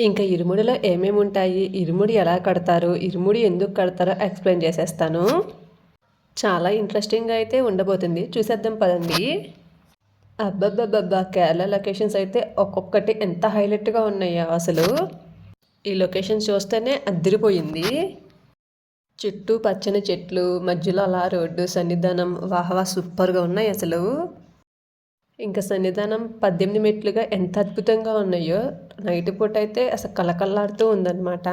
ఇంకా ఇరుముడిలో ఏమేమి ఉంటాయి, ఇరుముడి ఎలా కడతారు, ఇరుముడి ఎందుకు కడతారో ఎక్స్ప్లెయిన్ చేసేస్తాను. చాలా ఇంట్రెస్టింగ్గా అయితే ఉండబోతుంది, చూసేద్దాం పదండి. అబ్బబ్బబ్బబ్బా, కేరళ లొకేషన్స్ అయితే ఒక్కొక్కటి ఎంత హైలైట్గా ఉన్నాయో అసలు. ఈ లొకేషన్స్ చూస్తేనే అదిరిపోయింది. చుట్టూ పచ్చని చెట్లు, మధ్యలో అలా రోడ్డు, సన్నిధానం, వాహవా సూపర్గా ఉన్నాయి అసలు. ఇంకా సన్నిధానం 18 మెట్లుగా ఎంత అద్భుతంగా ఉన్నాయో. నైట్ పూట అయితే అసలు కలకల్లాడుతూ ఉందన్నమాట.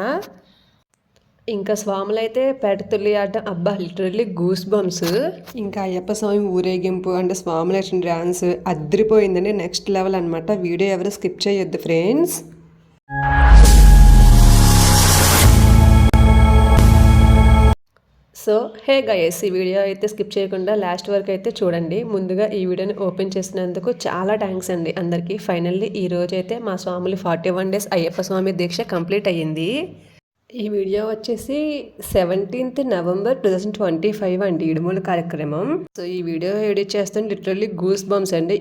ఇంకా స్వాములైతే పెడతుల్లి ఆడడం, అబ్బా లిటరల్లీ గూస్ బంప్స్. ఇంకా అయ్యప్ప స్వామి ఊరేగింపు అంటే స్వాముల డ్యాన్స్ అదిరిపోయిందండి, నెక్స్ట్ లెవెల్ అనమాట. వీడియో ఎవరు స్కిప్ చేయొద్దు ఫ్రెండ్స్. సో హే గైస్, ఈ వీడియో అయితే స్కిప్ చేయకుండా లాస్ట్ వరకు అయితే చూడండి. ముందుగా ఈ వీడియోని ఓపెన్ చేసినందుకు చాలా థ్యాంక్స్ అండి అందరికీ. ఫైనల్లీ ఈ రోజు అయితే మా స్వాములు 41 days అయ్యప్ప స్వామి దీక్ష కంప్లీట్ అయ్యింది. ఈ వీడియో వచ్చేసి 17th November 2025 అండి, ఇడుముల కార్యక్రమం. సో ఈ వీడియో ఎడిట్ చేస్తాను, లిటరల్లీ గూస్ బంప్స్ అండి.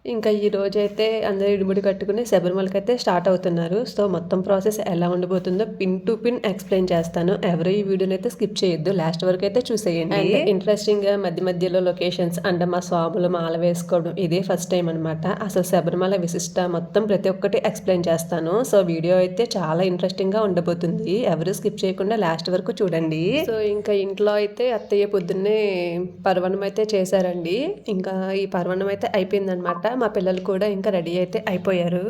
ఇంకా ఈ రోజు అయితే అందరూ ఇడుముడి కట్టుకుని శబరిమలకి అయితే స్టార్ట్ అవుతున్నారు. సో మొత్తం ప్రాసెస్ ఎలా ఉండబోతుందో పిన్ టు పిన్ ఎక్స్ప్లెయిన్ చేస్తాను. ఎవరు ఈ వీడియోని అయితే స్కిప్ చేయొద్దు, లాస్ట్ వరకు అయితే చూసేయండి. అండ్ ఇంట్రెస్టింగ్గా మధ్యలో లొకేషన్స్ అంటే మా స్వాములు మాల వేసుకోవడం ఇదే ఫస్ట్ టైం అనమాట. అసలు శబరిమల విశిష్ట మొత్తం ప్రతి ఒక్కటి ఎక్స్ప్లెయిన్ చేస్తాను. సో వీడియో అయితే చాలా ఇంట్రెస్టింగ్గా ఉండబోతుంది, ఎవరు స్కిప్ చేయకుండా లాస్ట్ వరకు చూడండి. సో ఇంకా ఇంట్లో అయితే అత్తయ్య పొద్దున్నే పర్వణం అయితే చేశారండి. ఇంకా ఈ పర్వణం అయితే అయిపోయిందనమాట. మా పిల్లలు కూడా ఇంకా రెడీ అయితే అయిపోయారు.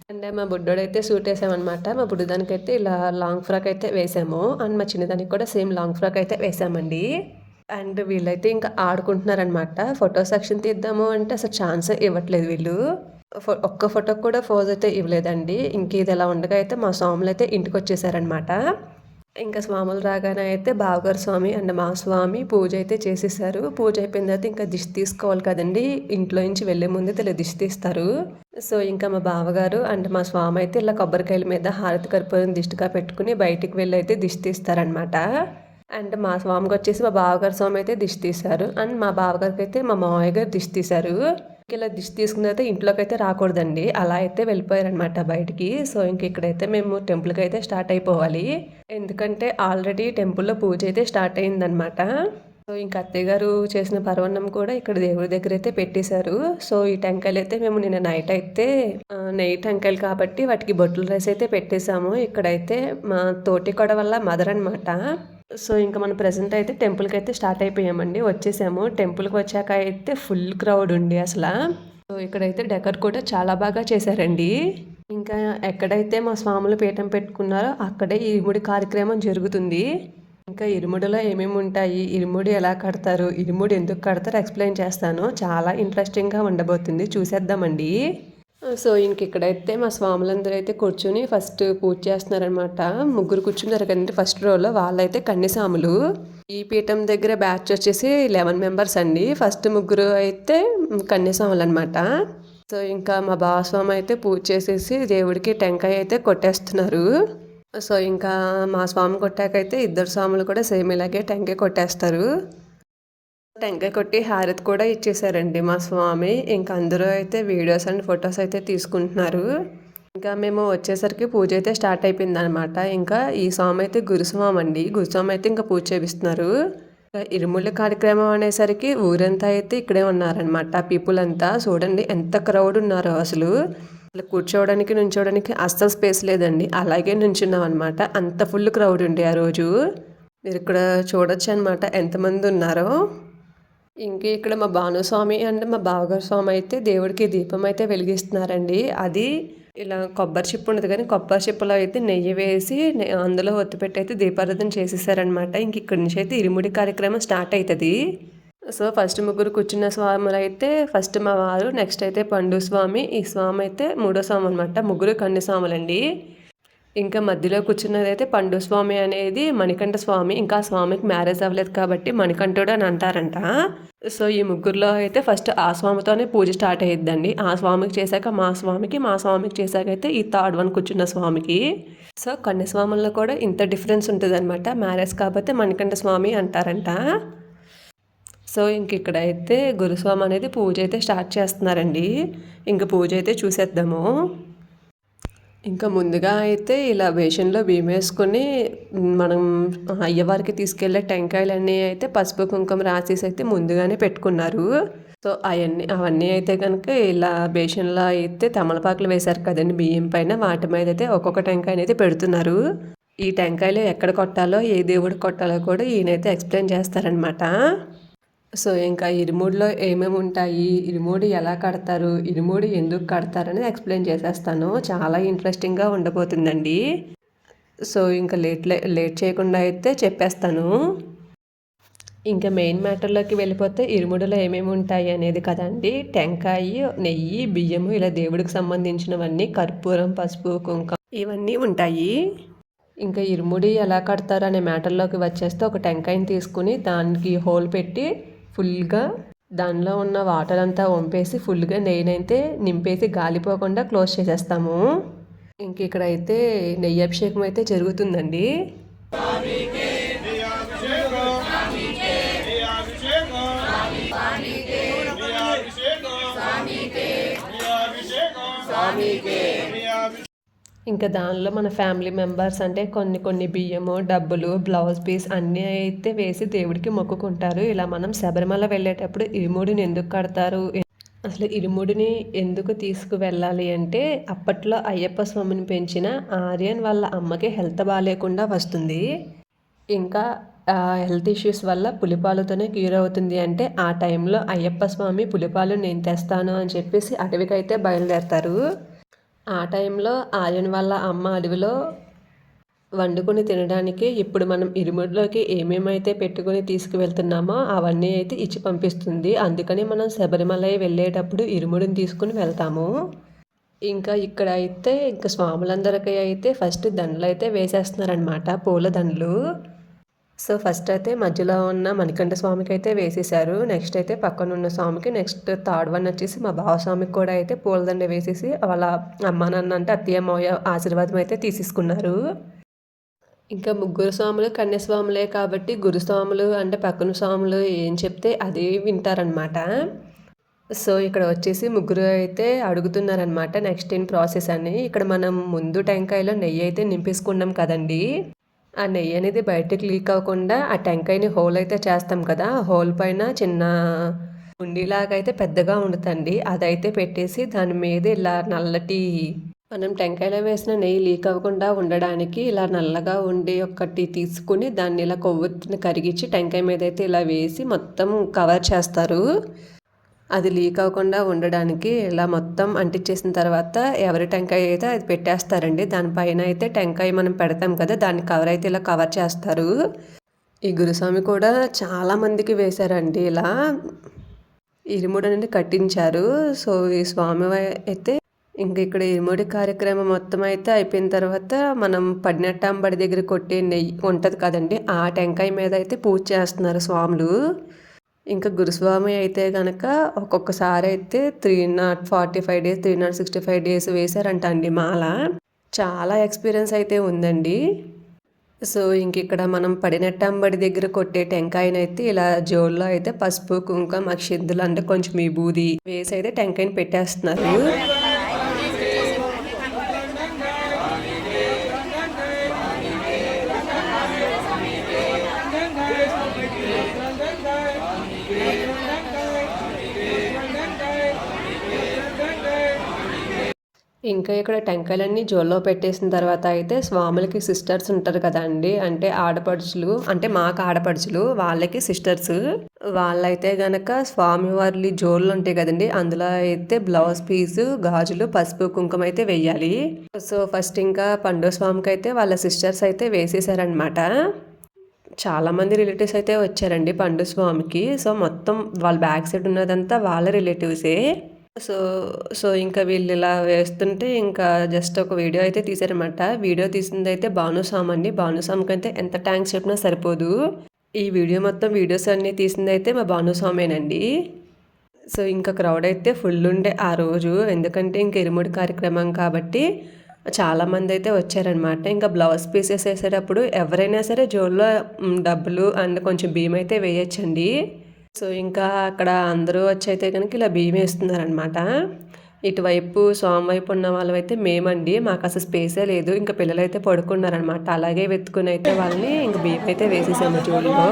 అండ్ మా బుడ్డోడైతే సూట్ వేసామన్నమాట. మా బుడ్డదానికి అయితే ఇలా లాంగ్ ఫ్రాక్ అయితే వేసాము. అండ్ మా చిన్నదానికి కూడా సేమ్ లాంగ్ ఫ్రాక్ అయితే వేసామండి. అండ్ వీళ్ళైతే ఇంకా ఆడుకుంటున్నారనమాట. ఫోటో సెక్షన్ తీద్దాము అంటే అసలు ఛాన్స్ ఇవ్వట్లేదు వీళ్ళు. ఒక్క ఫోటోకి కూడా పోజ్ అయితే ఇవ్వలేదండి. ఇంక ఇది ఎలా ఉండగా అయితే మా స్వాములు అయితే ఇంటికి వచ్చేసారనమాట. ఇంకా స్వాములు రాగానే అయితే బావగారు స్వామి అండ్ మా స్వామి పూజ అయితే చేసేసారు. పూజ అయిపోయిన తర్వాత ఇంకా దిష్టి తీసుకోవాలి కదండి, ఇంట్లో నుంచి వెళ్ళే ముందు ఇలా దిష్టి తీస్తారు. సో ఇంకా మా బావగారు అండ్ మా స్వామి అయితే ఇలా కొబ్బరికాయల మీద హారతి కర్పూరం దిష్టిగా పెట్టుకుని బయటికి వెళ్ళి అయితే దిష్టి తీస్తారనమాట. అండ్ మా స్వామికి వచ్చేసి మా బావగారు స్వామి అయితే దిష్టి తీశారు. అండ్ మా బావగారికి అయితే మా మావయ్య గారు దిష్టి తీశారు. ఇలా దిష్టి తీసుకున్న తర్వాత ఇంట్లోకి అయితే రాకూడదండి, అలా అయితే వెళ్ళిపోయారనమాట బయటికి. సో ఇంక ఇక్కడైతే మేము టెంపుల్కి అయితే స్టార్ట్ అయిపోవాలి, ఎందుకంటే ఆల్రెడీ టెంపుల్లో పూజ అయితే స్టార్ట్ అయిందనమాట. సో ఇంకా అత్తయ్య గారు చేసిన పర్వన్నం కూడా ఇక్కడ దేవుడి దగ్గర అయితే పెట్టేశారు. సో ఈ టెంకాయలు అయితే మేము నిన్న నైట్ అయితే నెయ్యి టెంకాయలు కాబట్టి వాటికి బొట్టుల రైస్ అయితే పెట్టేశాము. ఇక్కడైతే మా తోటి కొడ వల్ల మదర్ అనమాట. సో ఇంకా మనం ప్రజెంట్ అయితే టెంపుల్కి అయితే స్టార్ట్ అయిపోయామండి, వచ్చేసాము. టెంపుల్కి వచ్చాక అయితే ఫుల్ క్రౌడ్ ఉండి అసలు. సో ఇక్కడైతే డెకర్ కూడా చాలా బాగా చేశారండి. ఇంకా ఎక్కడైతే మా స్వాములు పీఠం పెట్టుకున్నారో అక్కడే ఇరుముడి కార్యక్రమం జరుగుతుంది. ఇంకా ఇరుముడిలో ఏమేమి ఉంటాయి, ఇరుముడి ఎలా కడతారు, ఇరుముడి ఎందుకు కడతారు ఎక్స్ప్లెయిన్ చేస్తాను. చాలా ఇంట్రెస్టింగ్గా ఉండబోతుంది, చూసేద్దామండి. సో ఇంక ఇక్కడైతే మా స్వాములందరూ అయితే కూర్చుని ఫస్ట్ పూజ చేస్తున్నారనమాట. ముగ్గురు కూర్చున్నారు కదండి ఫస్ట్ రోలో, వాళ్ళైతే కన్యసాములు. ఈ పీఠం దగ్గర బ్యాచ్ వచ్చేసి 11 members అండి. ఫస్ట్ ముగ్గురు అయితే కన్యసాములు అనమాట. సో ఇంకా మా బావస్వామి అయితే పూజ చేసేసి దేవుడికి టెంకాయ అయితే కొట్టేస్తున్నారు. సో ఇంకా మా స్వామి కొట్టాకైతే ఇద్దరు స్వాములు కూడా సేమ్ ఇలాగే టెంకాయ కొట్టేస్తారు. టెంకాయ కొట్టి హారతి కూడా ఇచ్చేసారండి మా స్వామి. ఇంకా అందరూ అయితే వీడియోస్ అండ్ ఫొటోస్ అయితే తీసుకుంటున్నారు. ఇంకా మేము వచ్చేసరికి పూజ అయితే స్టార్ట్ అయిపోయింది అనమాట. ఇంకా ఈ స్వామి అయితే గురుస్వామి అండి, గురుస్వామి అయితే ఇంకా పూజ చేపిస్తున్నారు. ఇరుముళ్ళ కార్యక్రమం అనేసరికి ఊరంతా అయితే ఇక్కడే ఉన్నారనమాట. పీపుల్ అంతా చూడండి ఎంత క్రౌడ్ ఉన్నారో అసలు. కూర్చోవడానికి నుంచోవడానికి అస్సలు స్పేస్ లేదండి, అలాగే నుంచున్నాం అనమాట. అంత ఫుల్ క్రౌడ్ ఉండే ఆ రోజు. మీరు ఇక్కడ చూడొచ్చు అనమాట ఎంతమంది ఉన్నారో. ఇంక ఇక్కడ మా భానుస్వామి అండ్ మా బావగారు స్వామి అయితే దేవుడికి దీపం అయితే వెలిగిస్తున్నారండి. అది ఇలా కొబ్బరి చిప్పు ఉండదు కానీ కొబ్బరి చిప్పులో అయితే నెయ్యి వేసి అందులో ఒత్తిపెట్టి అయితే దీపారాధన చేసేసారనమాట. ఇంక ఇక్కడి నుంచి అయితే ఇరుముడి కార్యక్రమం స్టార్ట్ అవుతుంది. సో ఫస్ట్ ముగ్గురు కూర్చున్న స్వాములు అయితే ఫస్ట్ మా వారు, నెక్స్ట్ అయితే పండు స్వామి, ఈ స్వామి అయితే మూడో స్వామి అనమాట. ముగ్గురు కన్యస్వాములండి. ఇంకా మధ్యలో కూర్చున్నది అయితే పండు స్వామి అనేది మణికంఠ స్వామి. ఇంకా స్వామికి మ్యారేజ్ అవ్వలేదు కాబట్టి మణికంఠుడు అని అంటారంట. సో ఈ ముగ్గురులో అయితే ఫస్ట్ ఆ స్వామితోనే పూజ స్టార్ట్ అయ్యిద్దండి. ఆ స్వామికి చేశాక మా స్వామికి చేశాక అయితే ఈ థర్డ్ వన్ కూర్చున్న స్వామికి. సో కన్యస్వాముల్లో కూడా ఇంత డిఫరెన్స్ ఉంటుంది అనమాట. మ్యారేజ్ కాకపోతే మణికంఠ స్వామి అంటారంట. సో ఇంక ఇక్కడైతే గురుస్వామి అనేది పూజ అయితే స్టార్ట్ చేస్తున్నారండి. ఇంక పూజ అయితే చూసేద్దాము. ఇంకా ముందుగా అయితే ఇలా బేషన్లో బియ్యం వేసుకొని మనం అయ్యవారికి తీసుకెళ్లే టెంకాయలన్నీ అయితే పసుపు కుంకుమ రాసేసి అయితే ముందుగానే పెట్టుకున్నారు. సో అవన్నీ అయితే కనుక ఇలా బేషన్లో అయితే తమలపాకులు వేశారు కదండి బియ్యం పైన, వాటి మీద అయితే ఒక్కొక్క టెంకాయ అయితే పెడుతున్నారు. ఈ టెంకాయలు ఎక్కడ కొట్టాలో ఏ దేవుడు కొట్టాలో కూడా ఈయనైతే ఎక్స్ప్లెయిన్ చేస్తారనమాట. సో ఇంకా ఇరుముడిలో ఏమేమి ఉంటాయి, ఇరుముడి ఎలా కడతారు, ఇరుముడి ఎందుకు కడతారని ఎక్స్ప్లెయిన్ చేసేస్తాను. చాలా ఇంట్రెస్టింగ్గా ఉండబోతుందండి. సో ఇంకా లేట్ చేయకుండా అయితే చెప్పేస్తాను. ఇంకా మెయిన్ మ్యాటర్లోకి వెళ్ళిపోతే ఇరుముడిలో ఏమేమి ఉంటాయి అనేది కదండి. టెంకాయ, నెయ్యి, బియ్యము, ఇలా దేవుడికి సంబంధించినవన్నీ, కర్పూరం, పసుపు, కుంకుమ ఇవన్నీ ఉంటాయి. ఇంకా ఇరుముడి ఎలా కడతారు అనే మ్యాటర్లోకి వచ్చేస్తే ఒక టెంకాయని తీసుకుని దానికి హోల్ పెట్టి ఫుల్గా దానిలో ఉన్న వాటర్ అంతా వంపేసి ఫుల్గా నెయ్యినైతే నింపేసి గాలిపోకుండా క్లోజ్ చేసేస్తాము. ఇంక ఇక్కడైతే నెయ్యి అభిషేకం అయితే జరుగుతుందండి. ఇంకా దానిలో మన ఫ్యామిలీ మెంబర్స్ అంటే కొన్ని బియ్యము, డబ్బులు, బ్లౌజ్ పీస్ అన్నీ అయితే వేసి దేవుడికి మొక్కుకుంటారు. ఇలా మనం శబరిమల వెళ్ళేటప్పుడు ఇరుముడిని ఎందుకు కడతారు, అసలు ఇరుముడిని ఎందుకు తీసుకువెళ్ళాలి అంటే అప్పట్లో అయ్యప్ప స్వామిని పెంచిన ఆర్యన్ వాళ్ళ అమ్మకి హెల్త్ బాగాలేకుండా వస్తుంది. ఇంకా హెల్త్ ఇష్యూస్ వల్ల పులిపాలతోనే క్యూర్ అవుతుంది. అంటే ఆ టైంలో అయ్యప్ప స్వామి పులిపాలు నేను తెస్తాను అని చెప్పేసి అటవికైతే బయలుదేరతారు. ఆ టైంలో ఆర్యన్ వాళ్ళ అమ్మ అడవిలో వండుకొని తినడానికి ఇప్పుడు మనం ఇరుముడిలోకి ఏమేమైతే పెట్టుకొని తీసుకువెళ్తున్నామో అవన్నీ అయితే ఇచ్చి పంపిస్తుంది. అందుకని మనం శబరిమల వెళ్ళేటప్పుడు ఇరుముడిని తీసుకుని వెళ్తాము. ఇంకా ఇక్కడ అయితే ఇంకా స్వాములందరికీ అయితే ఫస్ట్ దండలు అయితే వేసేస్తున్నారనమాట, పూల దండలు. సో ఫస్ట్ అయితే మధ్యలో ఉన్న మణికంఠ స్వామికి అయితే వేసేసారు. నెక్స్ట్ అయితే పక్కన ఉన్న స్వామికి, నెక్స్ట్ థర్డ్ వన్ వచ్చేసి మా బావస్వామికి కూడా అయితే పూలదండ వేసేసి వాళ్ళ అమ్మ నాన్న అంటే అత్తయ్య మావయ్య ఆశీర్వాదం అయితే తీసేసుకున్నారు. ఇంకా ముగ్గురు స్వాములు కన్యాస్వాములే కాబట్టి గురుస్వాములు అంటే పక్కన స్వాములు ఏం చెప్తే అదే వింటారనమాట. సో ఇక్కడ వచ్చేసి ముగ్గురు అయితే అడుగుతున్నారనమాట నెక్స్ట్ ఇన్ ప్రాసెస్ అని. ఇక్కడ మనం ముందు టెంకాయలో నెయ్యి అయితే నింపేసుకున్నాం కదండి. ఆ నెయ్యి అనేది బయటకు లీక్ అవ్వకుండా ఆ టెంకాయని హోల్ అయితే చేస్తాం కదా, హోల్ పైన చిన్న ఉండిలాగా అయితే పెద్దగా ఉండుతండి. అదైతే పెట్టేసి దాని మీద ఇలా నల్లటి, మనం టెంకాయలో వేసిన నెయ్యి లీక్ అవ్వకుండా ఉండడానికి ఇలా నల్లగా ఉండి ఒకటి తీసుకుని దాన్ని ఇలా కొవ్వొత్తిని కరిగించి టెంకాయ మీద అయితే ఇలా వేసి మొత్తం కవర్ చేస్తారు. అది లీక్ అవ్వకుండా ఉండడానికి ఇలా మొత్తం అంటించేసిన తర్వాత ఎవరి టెంకాయ అయితే అది పెట్టేస్తారండి. దానిపైన అయితే టెంకాయ మనం పెడతాం కదా, దాన్ని కవర్ అయితే ఇలా కవర్ చేస్తారు. ఈ గురుస్వామి కూడా చాలామందికి వేశారండి ఇలా ఇరుముడి అనేది కట్టించారు. సో ఈ స్వామి అయితే ఇంక ఇక్కడ ఇరుముడి కార్యక్రమం మొత్తం అయితే అయిపోయిన తర్వాత మనం పడినట్టంబడి దగ్గర కొట్టే నెయ్యి ఉంటుంది కదండి, ఆ టెంకాయ మీద అయితే పూజ చేస్తున్నారు స్వాములు. ఇంకా గురుస్వామి అయితే కనుక ఒక్కొక్కసారి అయితే 345 డేస్ 365 డేస్ వేశారంట అండి మాల. చాలా ఎక్స్పీరియన్స్ అయితే ఉందండి. సో ఇంక ఇక్కడ మనం పడినట్టంబడి దగ్గర కొట్టే టెంకాయనైతే ఇలా జోల్లో అయితే పసుపు కుంకుమ అక్షింతలు అంటే కొంచెం ఈ బూది వేసి అయితే టెంకాయని పెట్టేస్తున్నారు. ఇంకా ఇక్కడ టెంకాయలన్నీ జోల్లో పెట్టేసిన తర్వాత అయితే స్వాములకి సిస్టర్స్ ఉంటారు కదా అండి, అంటే ఆడపడుచులు, అంటే మాకు ఆడపడుచులు వాళ్ళకి సిస్టర్స్. వాళ్ళైతే గనక స్వామివారి జోళ్ళు ఉంటాయి కదండి, అందులో అయితే బ్లౌజ్ పీసు, గాజులు, పసుపు కుంకుమ అయితే వెయ్యాలి. సో ఫస్ట్ ఇంకా పండు స్వామికి అయితే వాళ్ళ సిస్టర్స్ అయితే వేసేసారనమాట. చాలామంది రిలేటివ్స్ అయితే వచ్చారండి పండు స్వామికి. సో మొత్తం వాళ్ళ బ్యాక్ సైడ్ ఉన్నదంతా వాళ్ళ రిలేటివ్సే. సో సో ఇంకా వీళ్ళు ఇలా వేస్తుంటే ఇంకా జస్ట్ ఒక వీడియో అయితే తీశారనమాట. వీడియో తీసింది అయితే భానుస్వామి అండి. భానుస్వామికి అయితే ఎంత ట్యాంక్స్ చెప్పినా సరిపోదు. ఈ వీడియో మొత్తం వీడియోస్ అన్నీ తీసింది అయితే మా భానుస్వామేనండి. సో ఇంకా క్రౌడ్ అయితే ఫుల్ ఉండే ఆ రోజు, ఎందుకంటే ఇంక ఇరుముడి కార్యక్రమం కాబట్టి చాలామంది అయితే వచ్చారనమాట. ఇంకా బ్లౌజ్ పీసెస్ వేసేటప్పుడు ఎవరైనా సరే జోల్లో డబ్బులు అండ్ కొంచెం బియ్యం అయితే వేయచ్చండి. సో ఇంకా అక్కడ అందరూ వచ్చి అయితే కనుక ఇలా బియ్యం వేస్తున్నారనమాట. ఇటువైపు స్వామి వైపు ఉన్న వాళ్ళైతే మేమండి, మాకు అసలు స్పేసే లేదు. ఇంకా పిల్లలు అయితే పడుకున్నారనమాట. అలాగే వెతుకుని అయితే వాళ్ళని ఇంకా బియ్యం అయితే వేసేసాము జోలిలో.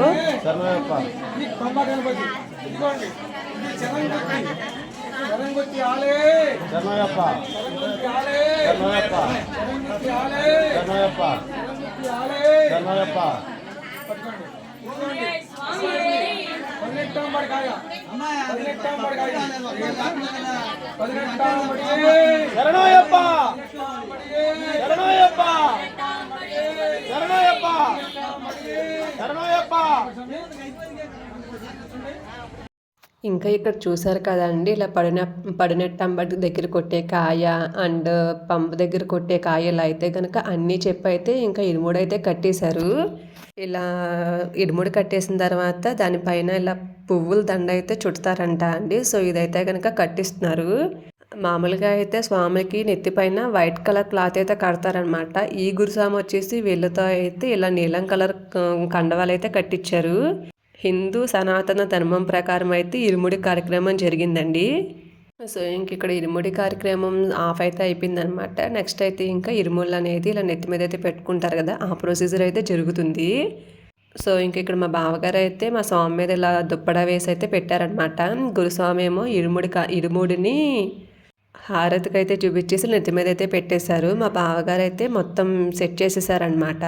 ఇంకా ఇక్కడ చూసారు కదండి, ఇలా పడినట్టంబడి దగ్గర కొట్టే కాయ అండ్ పంపు దగ్గర కొట్టే కాయ ఇలా అయితే కనుక అన్నీ చెప్పైతే ఇంకా ఇరుముడు అయితే కట్టేశారు. ఇలా ఇరుముడు కట్టేసిన తర్వాత దానిపైన ఇలా పువ్వుల దండ అయితే చుడతారంట అండి. సో ఇదైతే కనుక కట్టిస్తున్నారు. మామూలుగా అయితే స్వామికి నెత్తిపైన వైట్ కలర్ క్లాత్ అయితే కడతారనమాట. ఈ గురుస్వామి వచ్చేసి వీళ్ళతో అయితే ఇలా నీలం కలర్ కండవాలు అయితే కట్టించారు. హిందూ సనాతన ధర్మం ప్రకారం అయితే ఇరుముడి కార్యక్రమం జరిగిందండి. సో ఇంక ఇక్కడ ఇరుముడి కార్యక్రమం ఆఫ్ అయితే అయిపోయిందనమాట. నెక్స్ట్ అయితే ఇంకా ఇరుముళ్ళు అనేది ఇలా నెత్తి మీద అయితే పెట్టుకుంటారు కదా, ఆ ప్రొసీజర్ అయితే జరుగుతుంది. సో ఇంక ఇక్కడ మా బావగారు అయితే మా స్వామి మీద ఇలా దుప్పడా వేసి అయితే పెట్టారనమాట. గురుస్వామి ఏమో ఇరుముడిని హారతికి అయితే చూపించేసి నెత్తి మీద అయితే పెట్టేశారు. మా బావగారు అయితే మొత్తం సెట్ చేసేసారనమాట.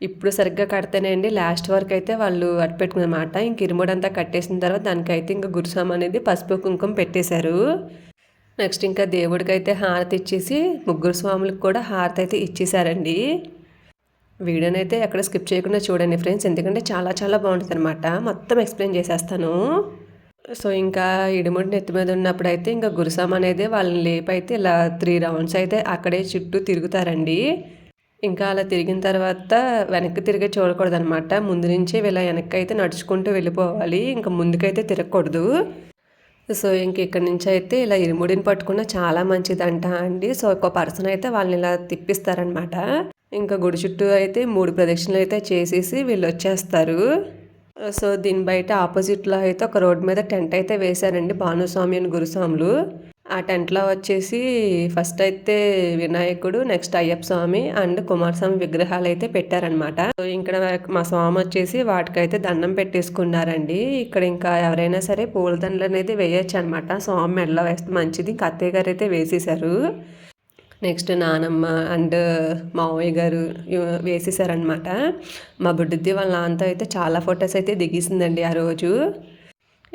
ఇప్పుడు సరిగ్గా కడితేనే అండి లాస్ట్ వరకు అయితే వాళ్ళు అట్టు పెట్టుకున్నమాట. ఇంక ఇరుముడంతా కట్టేసిన తర్వాత దానికైతే ఇంకా గురుస్వామి అనేది పసుపు కుంకుమ పెట్టేశారు. నెక్స్ట్ ఇంకా దేవుడికి అయితే హారతి ఇచ్చేసి ముగ్గురు స్వాములకు కూడా హారతి అయితే ఇచ్చేసారండి. వీడియోని అయితే ఎక్కడ స్కిప్ చేయకుండా చూడండి ఫ్రెండ్స్, ఎందుకంటే చాలా చాలా బాగుంటుంది అనమాట. మొత్తం ఎక్స్ప్లెయిన్ చేసేస్తాను. సో ఇంకా ఇడుముడి నెత్తి మీద ఉన్నప్పుడు అయితే ఇంకా గురుస్వామి అనేది వాళ్ళని లేపైతే ఇలా 3 రౌండ్స్ అయితే అక్కడే చుట్టూ తిరుగుతారండి. ఇంకా అలా తిరిగిన తర్వాత వెనక్కి తిరిగి చూడకూడదు అనమాట. ముందు నుంచి వీళ్ళ వెనక్కి అయితే నడుచుకుంటూ వెళ్ళిపోవాలి, ఇంకా ముందుకైతే తిరగకూడదు. సో ఇంక ఇక్కడ నుంచి అయితే ఇలా ఇరుముడిని పట్టుకున్న చాలా మంచిదంట అండి. సో ఒక పర్సన్ అయితే వాళ్ళని ఇలా తిప్పిస్తారనమాట. ఇంకా గుడి చుట్టూ అయితే 3 ప్రదక్షిణలు అయితే చేసేసి వీళ్ళు వచ్చేస్తారు. సో దీని బయట ఆపోజిట్లో అయితే ఒక రోడ్ మీద టెంట్ అయితే వేశారండి, భానుస్వామి అని గురుస్వాములు. ఆ టెంట్లో వచ్చేసి ఫస్ట్ అయితే వినాయకుడు, నెక్స్ట్ అయ్యప్ప స్వామి అండ్ కుమారస్వామి విగ్రహాలు అయితే పెట్టారనమాట. సో ఇక్కడ మా స్వామి వచ్చేసి వాటికైతే దండం పెట్టేసుకున్నారండి. ఇక్కడ ఇంకా ఎవరైనా సరే పూలదండలు అనేది వేయచ్చు అనమాట. స్వామి మెడలో వేస్తే మంచిది. ఇంకా అత్తయ్య గారు అయితే వేసేసారు. నెక్స్ట్ నానమ్మ అండ్ మావయ్య గారు వేసేసారనమాట. మా బుడ్డిద్ది వాళ్ళ నాన్నతో అయితే చాలా ఫొటోస్ అయితే దిగేసిందండి ఆ రోజు.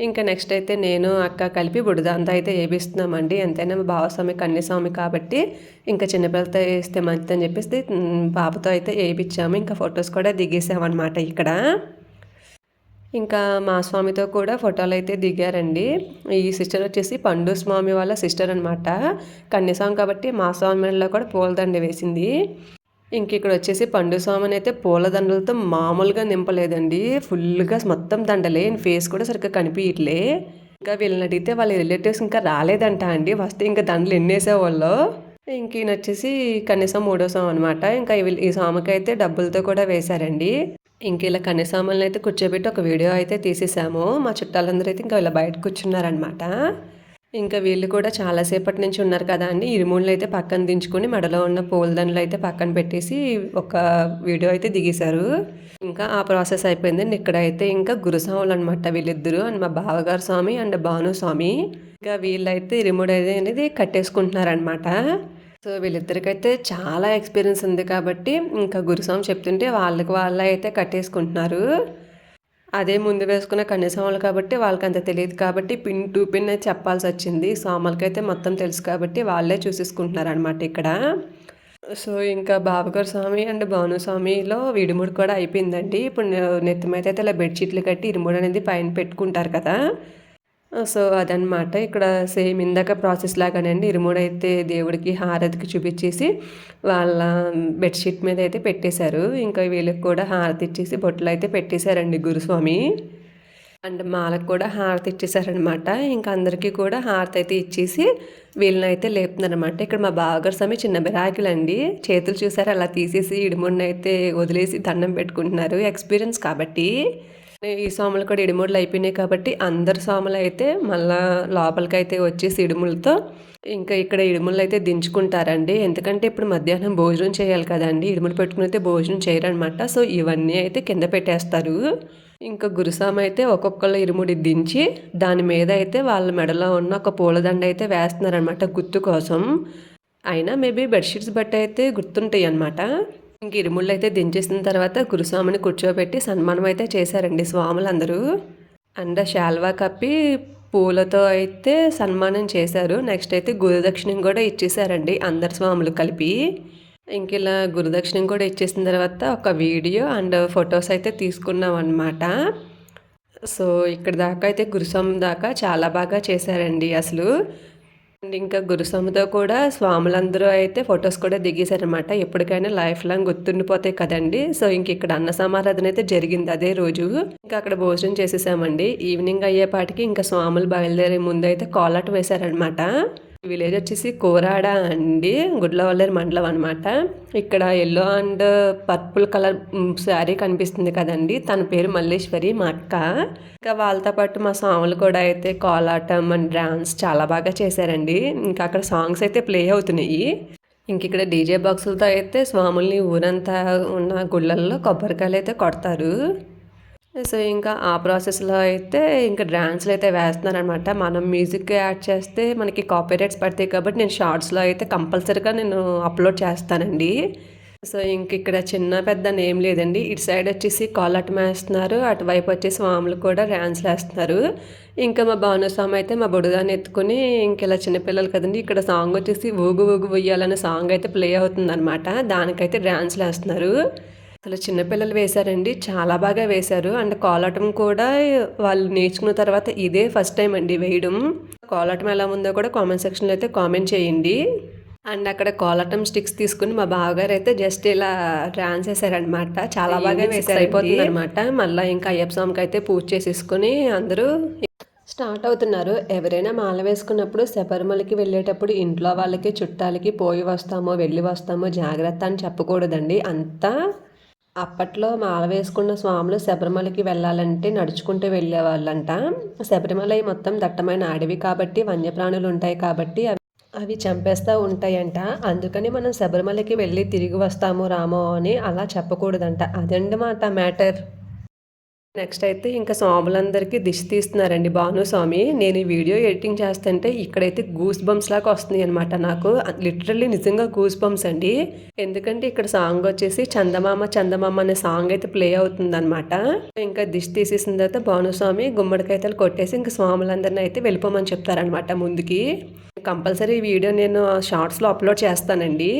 ఇంకా నెక్స్ట్ అయితే నేను అక్క కలిపి బుడిదంతా అయితే వేపిస్తున్నామండి. ఎంతైనా మా బావస్వామి కన్యస్వామి కాబట్టి ఇంకా చిన్నపిల్లలతో వేస్తే మంచిదని చెప్పేసి పాపతో అయితే వేయించాము. ఇంకా ఫొటోస్ కూడా దిగేసామన్నమాట ఇక్కడ. ఇంకా మా స్వామితో కూడా ఫోటోలు అయితే దిగారండి. ఈ సిస్టర్ వచ్చేసి పండు స్వామి వాళ్ళ సిస్టర్ అనమాట. కన్యస్వామి కాబట్టి మా స్వామిలో కూడా పూలదండ వేసింది. ఇంక ఇక్కడ వచ్చేసి పండు స్వామిని అయితే పూలదండలతో మామూలుగా నింపలేదండి, ఫుల్గా మొత్తం దండలే. ఫేస్ కూడా సరిగ్గా కనిపించట్లే. ఇంకా వీళ్ళని అడిగితే వాళ్ళ రిలేటివ్స్ ఇంకా రాలేదంట అండి. వస్తే ఇంకా దండలు ఎన్నేసేవాళ్ళు. ఇంక ఈయన వచ్చేసి కనీసం 3వ స్వామి అనమాట. ఇంకా ఈ స్వామికి అయితే డబ్బులతో కూడా వేశారండి. ఇంక ఇలా కన్యస్వాములను అయితే కూర్చోబెట్టి ఒక వీడియో అయితే తీసేసాము. మా చుట్టాలందరూ అయితే ఇంకా ఇలా బయట కూర్చున్నారనమాట. ఇంకా వీళ్ళు కూడా చాలాసేపటి నుంచి ఉన్నారు కదా అండి. ఇరుముళ్ళు అయితే పక్కన దించుకొని మెడలో ఉన్న పూలదండలు అయితే పక్కన పెట్టేసి ఒక వీడియో అయితే దిగేశారు. ఇంకా ఆ ప్రాసెస్ అయిపోయిందండి. ఇక్కడైతే ఇంకా గురుస్వాములు అనమాట వీళ్ళిద్దరు, అండ్ మా బావగారు స్వామి అండ్ భానుస్వామి. ఇంకా వీళ్ళైతే ఇరుముడు అనేది కట్టేసుకుంటున్నారనమాట. సో వీళ్ళిద్దరికైతే చాలా ఎక్స్పీరియన్స్ ఉంది కాబట్టి ఇంకా గురుస్వామి చెప్తుంటే వాళ్ళే అయితే కట్టేసుకుంటున్నారు. అదే ముందు వేసుకున్న కన్యస్వాములు కాబట్టి వాళ్ళకి అంత తెలియదు కాబట్టి పిన్ టు పిన్ అయితే చెప్పాల్సి వచ్చింది. స్వాములకైతే మొత్తం తెలుసు కాబట్టి వాళ్ళే చూసేసుకుంటున్నారు అనమాట ఇక్కడ. సో ఇంకా బావగారు స్వామి అండ్ భానుస్వామిలో ఇరుముడు కూడా అయిపోయిందండి. ఇప్పుడు నెత్తి మీద అయితే ఇలా బెడ్షీట్లు కట్టి ఇరుముడు అనేది పైన పెట్టుకుంటారు కదా. సో అదనమాట ఇక్కడ సేమ్ ఇందాక ప్రాసెస్ లాగానండి. ఇరుముడు అయితే దేవుడికి హారతికి చూపించేసి వాళ్ళ బెడ్షీట్ మీద అయితే పెట్టేశారు. ఇంకా వీళ్ళకి కూడా హారతి ఇచ్చేసి బొట్లు అయితే పెట్టేశారండి గురుస్వామి. అండ్ మాలకు కూడా హారతి ఇచ్చేసారనమాట. ఇంకా అందరికీ కూడా హారతి అయితే ఇచ్చేసి వీళ్ళని అయితే లేపుతున్నారనమాట. ఇక్కడ మా బావగారు స్వామి చిన్న బిరాకులండి, చేతులు చూసారు అలా తీసేసి ఇడుముడిని అయితే వదిలేసి దండం పెట్టుకుంటున్నారు. ఎక్స్పీరియన్స్ కాబట్టి ఈ స్వాములు కూడా ఇడుముడులు అయిపోయినాయి కాబట్టి అందరు స్వాములు అయితే మళ్ళా లోపలికైతే వచ్చేసి ఇడుములతో ఇంకా ఇక్కడ ఇడుములు అయితే దించుకుంటారండి. ఎందుకంటే ఇప్పుడు మధ్యాహ్నం భోజనం చేయాలి కదండి, ఇడుములు పెట్టుకుని అయితే భోజనం చేయరనమాట. సో ఇవన్నీ అయితే కింద పెట్టేస్తారు. ఇంకా గురుస్వామి అయితే ఒక్కొక్కళ్ళు ఇరుముడి దించి దాని మీద అయితే వాళ్ళ మెడలో ఉన్న ఒక పూలదండ అయితే వేస్తున్నారనమాట గుర్తు కోసం. అయినా మేబీ బెడ్షీట్స్ బట్టి అయితే గుర్తుంటాయి అనమాట. ఇంక ఇరుముళ్ళు అయితే దించేసిన తర్వాత గురుస్వామిని కూర్చోబెట్టి సన్మానం అయితే చేశారండి స్వాములందరూ. అండ్ శాల్వా కప్పి పూలతో అయితే సన్మానం చేశారు. నెక్స్ట్ అయితే గురుదక్షిణం కూడా ఇచ్చేసారండి అందరు స్వాములు కలిపి. ఇంక ఇలా గురుదక్షిణం కూడా ఇచ్చేసిన తర్వాత ఒక వీడియో అండ్ ఫొటోస్ అయితే తీసుకున్నాం అనమాట. సో ఇక్కడ దాకా అయితే గురుస్వామి దాకా చాలా బాగా చేశారండి అసలు. అండ్ ఇంకా గురుస్వామితో కూడా స్వాములందరూ అయితే ఫొటోస్ కూడా దిగేశారనమాట. ఎప్పటికైనా లైఫ్ లాంగ్ గుర్తుండిపోతాయి కదండి. సో ఇంక ఇక్కడ అన్న సమారాధన అయితే జరిగింది అదే రోజు. ఇంకా అక్కడ భోజనం చేసేసామండి. ఈవినింగ్ అయ్యేపాటికి ఇంకా స్వాములు బయలుదేరే ముందు అయితే కోలాటం వేశారనమాట. విలేజ్ వచ్చేసి కోరాడ అండి, గుడ్లవల్లేరు మండలం అనమాట. ఇక్కడ yellow and purple colour sari కనిపిస్తుంది కదండి, తన పేరు మల్లేశ్వరి, మా అక్క. ఇంకా వాళ్ళతో పాటు మా స్వాములు కూడా అయితే కోలాటం అండ్ డాన్స్ చాలా బాగా చేశారండి. ఇంకా అక్కడ సాంగ్స్ అయితే ప్లే అవుతున్నాయి. ఇంక ఇక్కడ డీజే బాక్సులతో అయితే స్వాముల్ని ఊరంతా ఉన్న గుళ్ళల్లో కొబ్బరికాయలు అయితే కొడతారు. సో ఇంకా ఆ ప్రాసెస్లో అయితే ఇంకా డ్యాన్స్లు అయితే వేస్తున్నారనమాట. మనం మ్యూజిక్ యాడ్ చేస్తే మనకి కాపీరైట్స్ పడతాయి కాబట్టి నేను షార్ట్స్లో అయితే కంపల్సరీగా నేను అప్లోడ్ చేస్తానండి. సో ఇంక ఇక్కడ చిన్న పెద్ద నేమ్ లేదండి. ఇటు సైడ్ వచ్చేసి కోలాటం వేస్తున్నారు, అటువైపు వచ్చేసి స్వాములు కూడా డ్యాన్స్లు వేస్తున్నారు. ఇంకా మా భానుస్వామి అయితే మా బుడదాన్ని ఎత్తుకుని ఇంక ఇలా చిన్నపిల్లలు కదండి, ఇక్కడ సాంగ్ వచ్చేసి ఊగు ఊగు ఉయ్యాలనే సాంగ్ అయితే ప్లే అవుతుందన్నమాట. దానికైతే డ్యాన్స్లు వేస్తున్నారు. అసలు చిన్నపిల్లలు వేశారండి, చాలా బాగా వేశారు. అండ్ కోలాటం కూడా వాళ్ళు నేర్చుకున్న తర్వాత ఇదే ఫస్ట్ టైం అండి వేయడం. కోలాటం ఎలా ఉందో కూడా కామెంట్ సెక్షన్లో అయితే కామెంట్ చేయండి. అండ్ అక్కడ కోలాటం స్టిక్స్ తీసుకుని మా బావగారు అయితే జస్ట్ ఇలా డాన్స్ వేసారనమాట. చాలా బాగా వేసారు, అయిపోతుంది అనమాట. మళ్ళీ ఇంకా అయ్యప్ప స్వామికి అయితే పూజ చేసేసుకుని అందరూ స్టార్ట్ అవుతున్నారు. ఎవరైనా మాల వేసుకున్నప్పుడు శబరిమలకి వెళ్ళేటప్పుడు ఇంట్లో వాళ్ళకి చుట్టాలకి పోయి వస్తామో వెళ్ళి వస్తామో జాగ్రత్త అని చెప్పకూడదండి. అంతా అప్పట్లో మాల వేసుకున్న స్వాములు శబరిమలకి వెళ్ళాలంటే నడుచుకుంటూ వెళ్ళేవాళ్ళంట. శబరిమల మొత్తం దట్టమైన అడవి కాబట్టి వన్యప్రాణులు ఉంటాయి కాబట్టి అవి చంపేస్తూ ఉంటాయంట. అందుకని మనం శబరిమలకి వెళ్ళి తిరిగి వస్తాము రామో అని అలా చెప్పకూడదంట. అదండి మ్యాటర్. నెక్స్ట్ అయితే ఇంకా స్వాములందరికీ దిష్టి తీస్తున్నారండి భానుస్వామి. నేను ఈ వీడియో ఎడిటింగ్ చేస్తుంటే ఇక్కడైతే గూస్ బంప్స్ లాగా వస్తున్నాయి అనమాట. నాకు లిటరల్లీ నిజంగా గూస్ బంప్స్ అండి. ఎందుకంటే ఇక్కడ సాంగ్ వచ్చేసి చందమామ చందమామ అనే సాంగ్ అయితే ప్లే అవుతుంది అనమాట. ఇంకా దిష్టి తీసేసిన తర్వాత భానుస్వామి గుమ్మడికాయతలు కొట్టేసి ఇంకా స్వాములందరినీ అయితే వెళ్ళిపోమని చెప్తారనమాట ముందుకి. కంపల్సరీ ఈ వీడియో నేను షార్ట్స్లో అప్లోడ్ చేస్తానండి.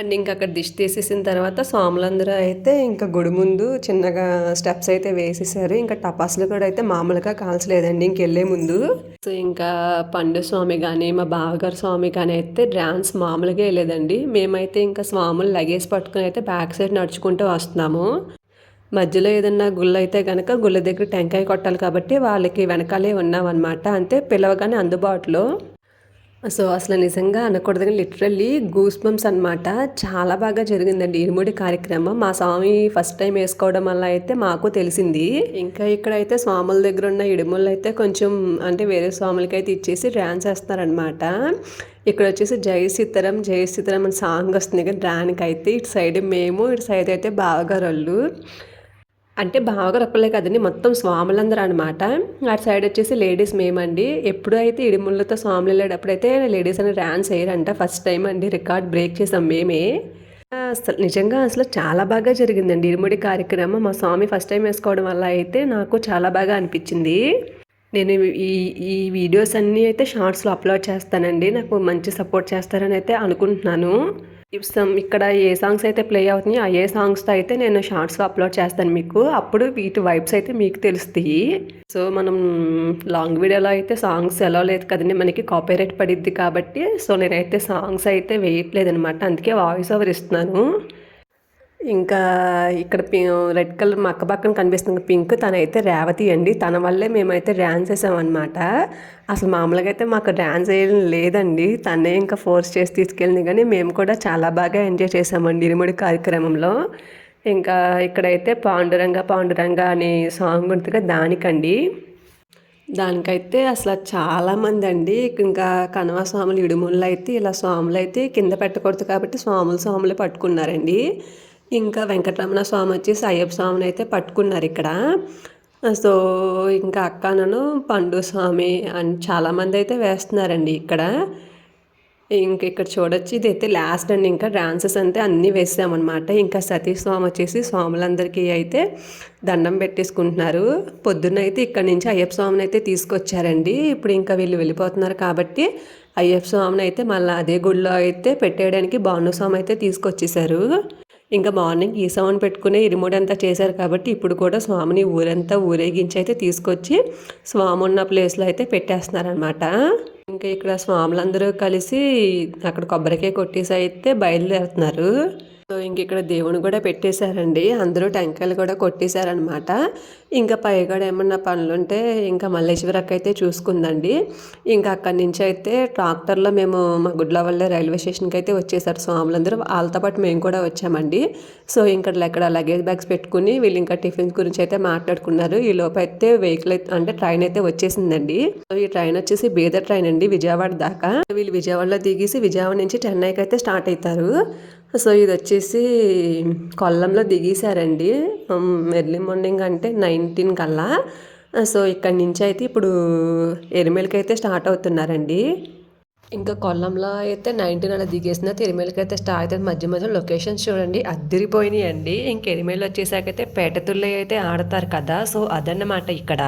అండ్ ఇంకా అక్కడ దిష్టి తీసేసిన తర్వాత స్వాములందరూ అయితే ఇంకా గుడి ముందు చిన్నగా స్టెప్స్ అయితే వేసేసారు. ఇంకా టపాసులు కూడా అయితే మామూలుగా కాల్చలేదండి ఇంకెళ్ళే ముందు. సో ఇంకా పండు స్వామి కానీ మా బావగారు స్వామి కానీ అయితే డ్యాన్స్ మామూలుగా వెళ్ళేదండి. మేమైతే ఇంకా స్వాములు లగేజ్ పట్టుకుని అయితే బ్యాక్ సైడ్ నడుచుకుంటూ వస్తున్నాము. మధ్యలో ఏదన్నా గుళ్ళు అయితే కనుక గుళ్ళ దగ్గర టెంకాయ కొట్టాలి కాబట్టి వాళ్ళకి వెనకాలే ఉన్నామన్నమాట. అంతే పిలవగానే అందుబాటులో. సో అసలు నిజంగా అనకూడదు కానీ లిటరల్లీ గూస్ బంప్స్ అనమాట. చాలా బాగా జరిగిందండి ఇరుముడి కార్యక్రమం. మా స్వామి ఫస్ట్ టైం వేసుకోవడం వల్ల అయితే మాకు తెలిసింది. ఇంకా ఇక్కడైతే స్వాముల దగ్గర ఉన్న ఇడుములు అయితే కొంచెం అంటే వేరే స్వాములకి అయితే ఇచ్చేసి డ్యాన్స్ వేస్తున్నారనమాట. ఇక్కడ వచ్చేసి జై సీతారాం జై సీతారాం అని సాంగ్ వస్తుంది కానీ దానికైతే ఇటు సైడ్ మేము, ఇటు సైడ్ అయితే బావగారు వాళ్ళు. అంటే బావగారు ఒక్కలే కదండి, మొత్తం స్వాములందరూ అనమాట. అటు సైడ్ వచ్చేసి లేడీస్ మేమండి. ఎప్పుడు అయితే ఇడుముళ్ళతో స్వాములు వెళ్ళేటప్పుడైతే లేడీస్ అని డాన్స్ వేయరంట. ఫస్ట్ టైం అండి రికార్డ్ బ్రేక్ చేసాం మేమే. అసలు నిజంగా అసలు చాలా బాగా జరిగిందండి ఇరుముడి కార్యక్రమం. మా స్వామి ఫస్ట్ టైం వేసుకోవడం వల్ల అయితే నాకు చాలా బాగా అనిపించింది. నేను ఈ వీడియోస్ అన్నీ అయితే షార్ట్స్లో అప్లోడ్ చేస్తానండి. నాకు మంచి సపోర్ట్ చేస్తారని అయితే అనుకుంటున్నాను. ఇక్కడ ఏ సాంగ్స్ అయితే ప్లే అవుతున్నాయో ఏ సాంగ్స్తో అయితే నేను షార్ట్స్లో అప్లోడ్ చేస్తాను మీకు. అప్పుడు వీటి వైబ్స్ అయితే మీకు తెలుస్తాయి. సో మనం లాంగ్ వీడియోలో అయితే సాంగ్స్ ఎలా లేదు కదండి, మనకి కాపీరైట్ పడిద్ది కాబట్టి. సో నేనైతే సాంగ్స్ అయితే వేయట్లేదు అనమాట, అందుకే వాయిస్ ఓవర్ ఇస్తున్నాను. ఇంకా ఇక్కడ రెడ్ కలర్ మక్క పక్కన కనిపిస్తుంది పింక్, తనైతే రేవతి అండి. తన వల్లే మేమైతే డ్యాన్స్ వేసామన్నమాట. అసలు మామూలుగా అయితే మాకు డ్యాన్స్ వేయడం లేదండి, తనే ఇంకా ఫోర్స్ చేసి తీసుకెళ్ళింది. కానీ మేము కూడా చాలా బాగా ఎంజాయ్ చేసామండి ఇరుముడి కార్యక్రమంలో. ఇంకా ఇక్కడైతే పాండురంగ పాండురంగ అనే సాంగ్ ఉంటుంది దానికండి. దానికైతే అసలు చాలామంది అండి ఇంకా కనవ స్వాములు ఇడుముళ్ళు అయితే ఇలా స్వాములు అయితే కింద పెట్టకూడదు కాబట్టి స్వాములు పట్టుకున్నారండి. ఇంకా వెంకటరమణ స్వామి వచ్చేసి అయ్యప్ప స్వామిని అయితే పట్టుకున్నారు ఇక్కడ. సో ఇంకా అక్కనను పండు స్వామి అని చాలామంది అయితే వేస్తున్నారండి ఇక్కడ. ఇంక ఇక్కడ చూడొచ్చు ఇదైతే లాస్ట్ అండి. ఇంకా డాన్సెస్ అంతే అన్నీ వేసామన్నమాట. ఇంకా సతీష్ స్వామి వచ్చేసి స్వాములందరికీ అయితే దండం పెట్టేసుకుంటున్నారు. పొద్దున్నైతే ఇక్కడ నుంచి అయ్యప్ప స్వామిని అయితే తీసుకొచ్చారండి. ఇప్పుడు ఇంకా వీళ్ళు వెళ్ళిపోతున్నారు కాబట్టి అయ్యప్ప స్వామిని అయితే మళ్ళీ అదే గుడిలో అయితే పెట్టేయడానికి భానుస్వామి అయితే తీసుకొచ్చేసారు. ఇంకా మార్నింగ్ ఈ సౌండ్ పెట్టుకునే ఇరుముడి అంతా చేశారు కాబట్టి ఇప్పుడు కూడా స్వామిని ఊరంతా ఊరేగించి అయితే తీసుకొచ్చి స్వామి ఉన్న ప్లేస్లో అయితే పెట్టేస్తున్నారనమాట. ఇంకా ఇక్కడ స్వాములందరూ కలిసి అక్కడ కొబ్బరికాయ కొట్టేసి అయితే బయలుదేరుతున్నారు. సో ఇంక ఇక్కడ దేవుని కూడా పెట్టేశారండి. అందరూ టెంకాయలు కూడా కొట్టేశారనమాట. ఇంకా పైగా ఏమన్నా పనులుంటే ఇంకా మల్లేశ్వరక్క అయితే చూసుకుందండి. ఇంకా అక్కడి నుంచి అయితే ట్రాక్టర్లో మేము మా గుడ్లవల్లే రైల్వే స్టేషన్కి అయితే వచ్చేసారు స్వాములందరూ. వాళ్ళతో పాటు మేము కూడా వచ్చామండి. సో ఇంకా ఇక్కడ లగేజ్ బ్యాగ్స్ పెట్టుకుని వీళ్ళు ఇంకా టిఫిన్స్ గురించి అయితే మాట్లాడుకున్నారు. ఈ లోపు అయితే వెహికల్ అంటే ట్రైన్ అయితే వచ్చేసిందండి. సో ఈ ట్రైన్ వచ్చేసి బీదర్ ట్రైన్ అండి, విజయవాడ దాకా. వీళ్ళు విజయవాడలో దిగేసి విజయవాడ నుంచి చెన్నైకి అయితే స్టార్ట్ అవుతారు. సో ఇది వచ్చేసి కొల్లంలో దిగేశారండి ఎర్లీ మార్నింగ్ అంటే 19 కల్లా. సో ఇక్కడి నుంచి అయితే ఇప్పుడు ఎరిమేలకి అయితే స్టార్ట్ అవుతున్నారండి. ఇంకా కొల్లంలో అయితే 19 అలా దిగేసిన ఎరిమేలకి అయితే స్టార్ట్ అవుతుంది. మధ్య మధ్య లొకేషన్స్ చూడండి అద్దరిపోయినాయి అండి. ఇంక ఎరిమేలు వచ్చేసాకైతే పేటతుల్లో అయితే ఆడతారు కదా, సో అదన్నమాట ఇక్కడ.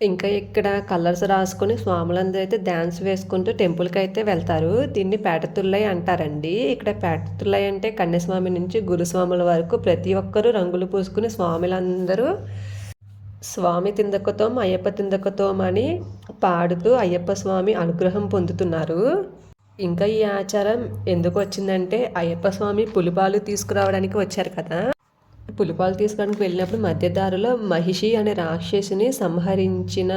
ఇంకా ఇక్కడ కలర్స్ రాసుకొని స్వాములందరూ అయితే డ్యాన్స్ వేసుకుంటూ టెంపుల్కి అయితే వెళ్తారు. దీన్ని పేటతుల్లై అంటారండి. ఇక్కడ పేటతుల్లై అంటే కన్యాస్వామి నుంచి గురుస్వాముల వరకు ప్రతి ఒక్కరూ రంగులు పూసుకుని స్వాములందరూ స్వామి తిందకతోం అయ్యప్ప తిందకతోం అని పాడుతూ అయ్యప్ప స్వామి అనుగ్రహం పొందుతున్నారు. ఇంకా ఈ ఆచారం ఎందుకు వచ్చిందంటే అయ్యప్ప స్వామి పులిపాలు తీసుకురావడానికి వచ్చారు కదా. పులిపాలు తీసుకోవడానికి వెళ్ళినప్పుడు మధ్యదారిలో మహిషి అనే రాక్షసిని సంహరించిన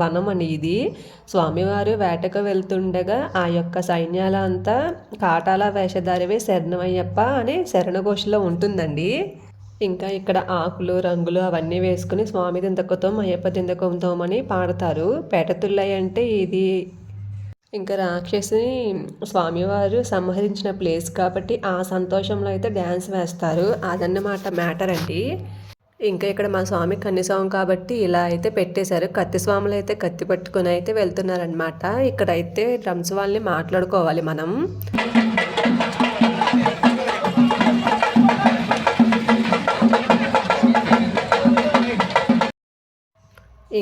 వనం అని ఇది. స్వామివారు వేటకు వెళ్తుండగా ఆ యొక్క సైన్యాలంతా కాటాల వేషధారివే శరణమయ్యప్ప అనే శరణఘోషలో ఉంటుందండి. ఇంకా ఇక్కడ ఆకులు రంగులు అవన్నీ వేసుకుని స్వామి దిందకతోం అయ్యప్ప దిందకంతోం అని పాడతారు. పేటతుల్లై అంటే ఇది ఇంకా రాక్షసిని స్వామివారు సంహరించిన ప్లేస్ కాబట్టి ఆ సంతోషంలో అయితే డ్యాన్స్ వేస్తారు. అదన్నమాట మ్యాటర్ అండి. ఇంకా ఇక్కడ మా స్వామి కన్యస్వామి కాబట్టి ఇలా అయితే పెట్టేశారు. కత్తి స్వాములు అయితే కత్తి పట్టుకుని అయితే వెళ్తున్నారనమాట. ఇక్కడైతే డ్రమ్స్ వాళ్ళని మాట్లాడుకోవాలి మనం.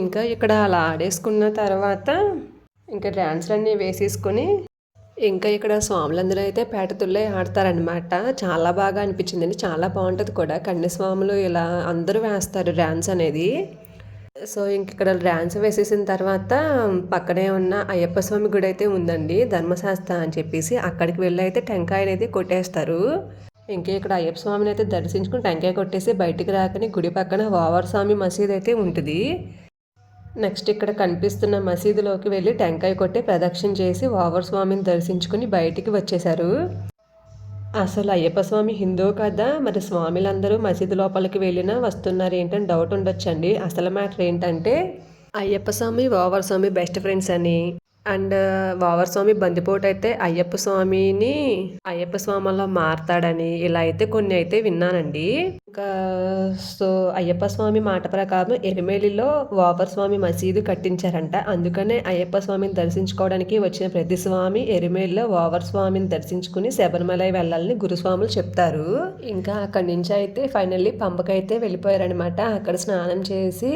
ఇంకా ఇక్కడ అలా ఆడేసుకున్న తర్వాత ఇంకా డ్యాన్స్లన్నీ వేసేసుకొని ఇంకా ఇక్కడ స్వాములందరూ అయితే పేటతుల్లే ఆడతారనమాట. చాలా బాగా అనిపించిందండి, చాలా బాగుంటుంది కూడా. కన్యస్వాములు ఇలా అందరూ వేస్తారు డ్యాన్స్ అనేది. సో ఇంక ఇక్కడ డ్యాన్స్ వేసేసిన తర్వాత పక్కనే ఉన్న అయ్యప్ప స్వామి గుడి అయితే ఉందండి, ధర్మశాస్త్ర అని చెప్పేసి. అక్కడికి వెళ్ళి అయితే టెంకాయ అనేది కొట్టేస్తారు. ఇంకా ఇక్కడ అయ్యప్ప స్వామిని అయితే దర్శించుకుని టెంకాయ కొట్టేసి బయటికి రాకని గుడి పక్కన వావర్ స్వామి మసీద్ అయితే ఉంటుంది. నెక్స్ట్ ఇక్కడ కనిపిస్తున్న మసీదులోకి వెళ్ళి టెంకాయ కొట్టి ప్రదక్షిణ చేసి వావర్ స్వామిని దర్శించుకుని బయటికి వచ్చేశారు. అసలు అయ్యప్ప స్వామి హిందూ కదా, మరి స్వామిలందరూ మసీదు లోపలికి వెళ్ళినా వస్తున్నారు ఏంటని డౌట్ ఉండొచ్చండి. అసలు మ్యాటర్ ఏంటంటే అయ్యప్ప స్వామి వావర్ స్వామి బెస్ట్ ఫ్రెండ్స్ అని, అండ్ వావర్ స్వామి బందిపోటు అయితే అయ్యప్ప స్వామిలో మారతాడని ఇలా అయితే కొన్ని అయితే విన్నానండి. ఇంకా సో అయ్యప్ప స్వామి మాట ప్రకారం ఎరిమేలిలో వావర్ స్వామి మసీదు కట్టించారంట. అందుకనే అయ్యప్ప స్వామిని దర్శించుకోవడానికి వచ్చిన ప్రతి స్వామి ఎరిమేలిలో వావర్ స్వామిని దర్శించుకుని శబరిమలై వెళ్ళాలని గురుస్వాములు చెప్తారు. ఇంకా అక్కడి నుంచి అయితే ఫైనల్లీ పంపకైతే వెళ్ళిపోయారనమాట. అక్కడ స్నానం చేసి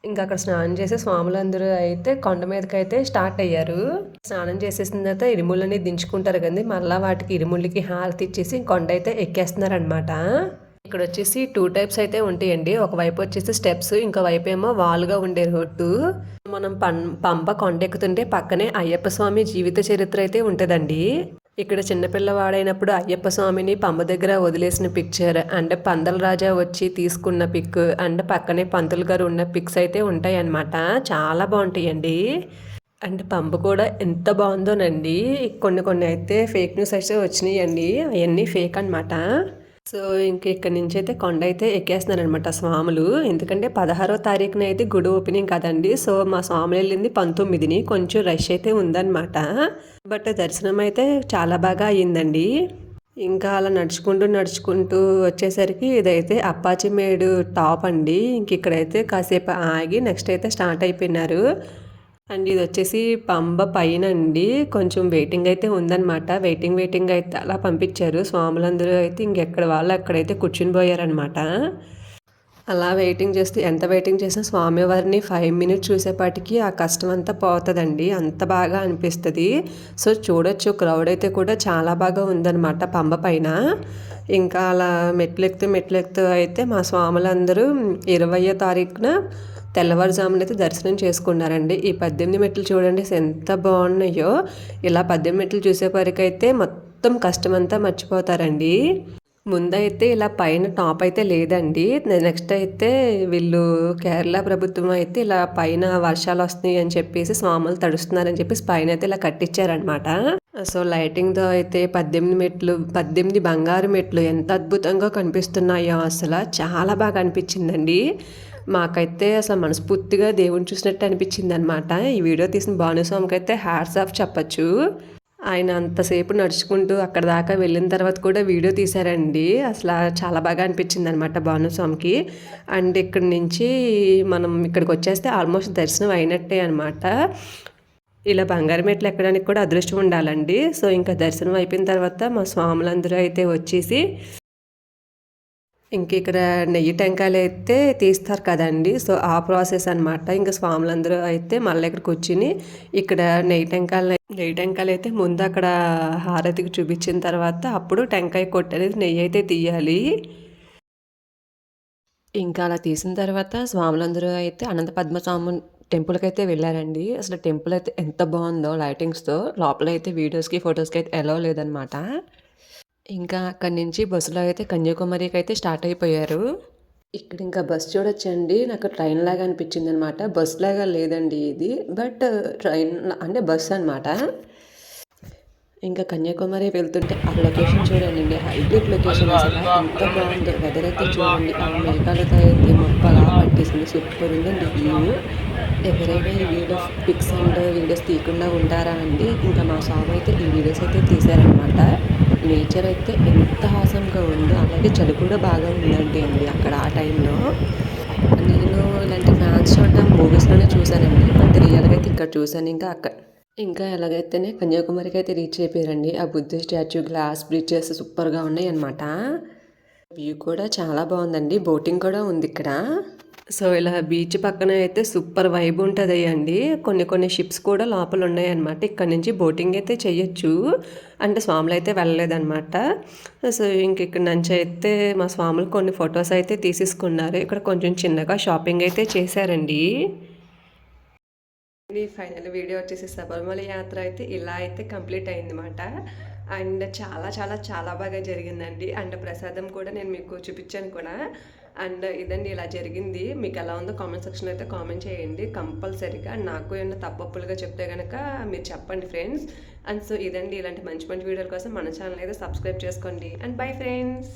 ఇంకా అక్కడ స్నానం చేసి స్వాములందరూ అయితే కొండ మీదకి అయితే స్టార్ట్ అయ్యారు. స్నానం చేసేసిన తర్వాత ఇరుముళ్ళని దించుకుంటారు కదండి, మళ్ళీ వాటికి ఇరుముళ్ళకి హారతి ఇచ్చేసి కొండ అయితే ఎక్కేస్తున్నారు అనమాట. ఇక్కడ వచ్చేసి 2 టైప్స్ అయితే ఉంటాయండి. ఒకవైపు వచ్చేసి స్టెప్స్, ఇంకో వైపు ఏమో వాల్గా ఉండే రోడ్డు. మనం పంప కొండ ఎక్కుతుంటే పక్కనే అయ్యప్ప స్వామి జీవిత చరిత్ర అయితే ఉంటుందండి. ఇక్కడ చిన్నపిల్లవాడైనప్పుడు అయ్యప్ప స్వామిని పంబ దగ్గర వదిలేసిన పిక్చర్ అండ్ పందల రాజా వచ్చి తీసుకున్న పిక్ అండ్ పక్కనే పంతులు గారు ఉన్న పిక్స్ అయితే ఉంటాయి అన్నమాట. చాలా బాగుంటాయండి. అండ్ పంబ కూడా ఎంత బాగుందోనండి. కొన్ని అయితే ఫేక్ న్యూస్ అయితే వచ్చినాయండి, అవన్నీ ఫేక్ అనమాట. సో, ఇంక ఇక్కడి నుంచయితే కొండయితే ఎక్కేస్తున్నారనమాట స్వాములు. ఎందుకంటే 16వ తారీఖున అయితే గుడి ఓపెనింగ్ కదండీ! సో, మా స్వాములెళ్ళింది 19ని. కొంచెం రష్ అయితే ఉందనమాట. బట్ దర్శనం అయితే చాలా బాగా అయ్యిందండి. ఇంకా అలా నడుచుకుంటూ వచ్చేసరికి ఇదైతే అప్పాచిమేడు టాప్ అండి. ఇంకిక్కడైతే కాసేపు ఆగి నెక్స్ట్ అయితే స్టార్ట్ అయిపోయినారు. అండ్ ఇదొచ్చేసి పంబ పైనండి. కొంచెం వెయిటింగ్ అయితే ఉందనమాట. వెయిటింగ్ అయితే అలా పంపించారు. స్వాములందరూ అయితే ఇంకెక్కడ వాళ్ళు అక్కడైతే కూర్చుని పోయారనమాట. అలా వెయిటింగ్ చేస్తూ ఎంత వెయిటింగ్ చేసినా స్వామివారిని 5 మినిట్స్ చూసేపాటికి ఆ కష్టం అంతా పోతుందండి. అంత బాగా అనిపిస్తుంది. సో చూడొచ్చు క్రౌడ్ అయితే కూడా చాలా బాగా ఉందన్నమాట పంబ పైన. ఇంకా అలా మెట్లెక్కుతూ అయితే మా స్వాములందరూ 20వ తారీఖున తెల్లవారుజామున అయితే దర్శనం చేసుకున్నారండి. ఈ 18 మెట్లు చూడండి ఎంత బాగున్నాయో. ఇలా 18 మెట్లు చూసేవరకైతే మొత్తం కష్టమంతా మర్చిపోతారండి. ముందైతే ఇలా పైన టాప్ అయితే లేదండి. నెక్స్ట్ అయితే వీళ్ళు కేరళ ప్రభుత్వం అయితే ఇలా పైన వర్షాలు వస్తున్నాయి అని చెప్పేసి స్వాములు తడుస్తున్నారని చెప్పేసి పైన అయితే ఇలా కట్టించారనమాట. సో లైటింగ్తో అయితే 18 మెట్లు 18 బంగారు మెట్లు ఎంత అద్భుతంగా కనిపిస్తున్నాయో అసలు చాలా బాగా అనిపించిందండి. మాకైతే అసలు మనస్ఫూర్తిగా దేవుని చూసినట్టు అనిపించింది అనమాట. ఈ వీడియో తీసిన భానుస్వామికి అయితే హ్యాట్స్ ఆఫ్ చెప్పచ్చు. ఆయన అంతసేపు నడుచుకుంటూ అక్కడ దాకా వెళ్ళిన తర్వాత కూడా వీడియో తీశారండి. అసలు చాలా బాగా అనిపించింది అనమాట భానుస్వామికి. అండ్ ఇక్కడి నుంచి మనం ఇక్కడికి వచ్చేస్తే ఆల్మోస్ట్ దర్శనం అయినట్టే అనమాట. ఇలా బంగారు మెట్లు ఎక్కడానికి కూడా అదృష్టం ఉండాలండి. సో ఇంకా దర్శనం అయిపోయిన తర్వాత మా స్వాములందరూ అయితే వచ్చేసి ఇంక ఇక్కడ నెయ్యి టెంకాయలు అయితే తీస్తారు కదండి. సో ఆ ప్రాసెస్ అనమాట. ఇంకా స్వాములందరూ అయితే మళ్ళీ ఇక్కడ కూర్చుని ఇక్కడ నెయ్యి టెంకాయలు అయితే ముందు అక్కడ హారతికి చూపించిన తర్వాత అప్పుడు టెంకాయ కొట్టేది నెయ్యి అయితే తీయాలి. ఇంకా అలా తీసిన తర్వాత స్వాములందరూ అయితే అనంత పద్మస్వామి టెంపుల్కి అయితే వెళ్ళారండి. అసలు టెంపుల్ అయితే ఎంత బాగుందో లైటింగ్స్తో. లోపల అయితే వీడియోస్కి ఫొటోస్కి అయితే ఎలో లేదనమాట. ఇంకా అక్కడి నుంచి బస్సులో అయితే కన్యాకుమారికి అయితే స్టార్ట్ అయిపోయారు. ఇక్కడ ఇంకా బస్ చూడొచ్చండి. నాకు ట్రైన్ లాగా అనిపించింది అనమాట. బస్ లాగా లేదండి ఇది, బట్ ట్రైన్ అంటే బస్ అనమాట. ఇంకా కన్యాకుమారి వెళ్తుంటే ఆ లొకేషన్ చూడండి, హైబ్రిడ్ లొకేషన్ అసలు ఎంత బాగుందో. వెదర్ అయితే చూడండి, ఆ మేఘాలతో అయితే మొప్పలా పట్టేసింది. సూపర్ ఉందండి వ్యూ. ఎవరైనా ఈ వీడియో పిక్స్ అండ్ వీడియోస్ తీయకుండా ఉంటారా అండి. ఇంకా మా స్వామి అయితే ఈ వీడియోస్ అయితే తీశారనమాట. నేచర్ అయితే ఎంత హాసంగా ఉందో, అలాగే చలి కూడా బాగా ఉందండి అక్కడ ఆ టైంలో. నేను ఇలాంటి ఫ్యాన్స్ చూడడం మూవీస్లోనే చూశానండి, బట్ రియల్గా అయితే ఇక్కడ చూశాను. ఇంకా ఎలాగైతేనే కన్యాకుమారికి అయితే రీచ్ అయిపోయారండి. ఆ బుద్ధ స్టాచ్యూ, గ్లాస్ బ్రిడ్జెస్ సూపర్గా ఉన్నాయి అనమాట. వ్యూ కూడా చాలా బాగుందండి. బోటింగ్ కూడా ఉంది ఇక్కడ. సో ఇలా బీచ్ పక్కన అయితే సూపర్ వైబ్ ఉంటుంది అండి. కొన్ని షిప్స్ కూడా లోపల ఉన్నాయన్నమాట. ఇక్కడ నుంచి బోటింగ్ అయితే చెయ్యొచ్చు. అంటే స్వాములు అయితే వెళ్ళలేదన్నమాట. సో ఇక్కడ నుంచి అయితే మా స్వాములు కొన్ని ఫొటోస్ అయితే తీసేసుకున్నారు. ఇక్కడ కొంచెం చిన్నగా షాపింగ్ అయితే చేశారండి. ఫైనల్ వీడియో వచ్చేసి శబరిమల యాత్ర అయితే ఇలా అయితే కంప్లీట్ అయిందన్నమాట. అండ్ చాలా చాలా చాలా బాగా జరిగిందండి. అండ్ ప్రసాదం కూడా నేను మీకు చూపించాను కూడా. అండ్ ఇదండి ఇలా జరిగింది. మీకు ఎలా ఉందో కామెంట్ సెక్షన్లో అయితే కామెంట్ చేయండి కంపల్సరీగా. నాకు ఏమన్నా తప్పప్పులుగా చెప్తే కనుక మీరు చెప్పండి ఫ్రెండ్స్. అండ్ సో ఇదండి, ఇలాంటి మంచి మంచి వీడియోల కోసం మన ఛానల్ అయితే సబ్స్క్రైబ్ చేసుకోండి. And bye friends.